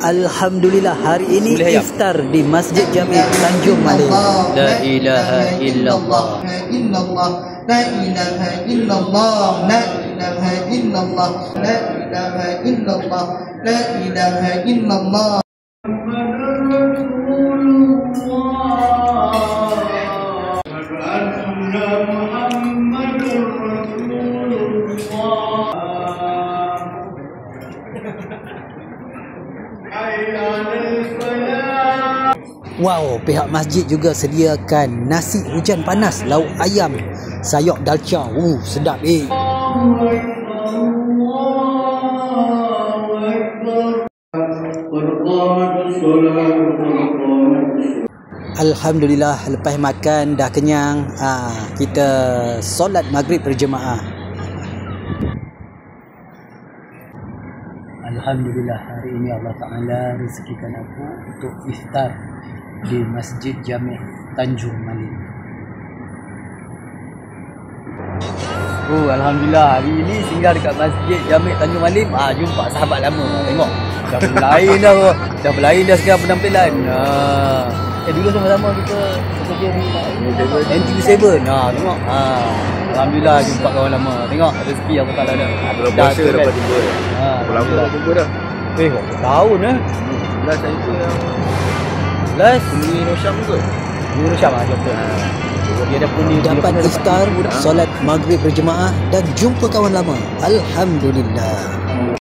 Alhamdulillah, hari ini iftar di Masjid Jami' Tanjung Malin. La ilaha illallah. La ilaha illallah. La ilaha illallah. La ilaha illallah. La ilaha illallah. Wow, pihak masjid juga sediakan nasi hujan panas, lauk ayam, sayur dalca. Sedap Alhamdulillah, lepas makan dah kenyang, kita solat maghrib berjemaah. Alhamdulillah, hari ini Allah Ta'ala rezekikan aku untuk iftar di Masjid Jami' Tanjung Malin. Alhamdulillah, hari ini singgah dekat Masjid Jami' Tanjung Malin. Jumpa sahabat lama. Tengok, dah berlain dah sekarang penampilan. Dulu sama-sama kita bekerja di NTV7. Tengok. Alhamdulillah jumpa kawan lama. Tengok rezeki apa tak ada. Berapa puasa dapat jumpa. Berapa lama tak jumpa dah? Berapa tahun Last saya tu yang Penuhi Rosyam ke? Penuhi Rosyam jumpa. Dia ada penuhi. Dapat iftar, solat maghrib berjemaah dan jumpa kawan lama. Alhamdulillah.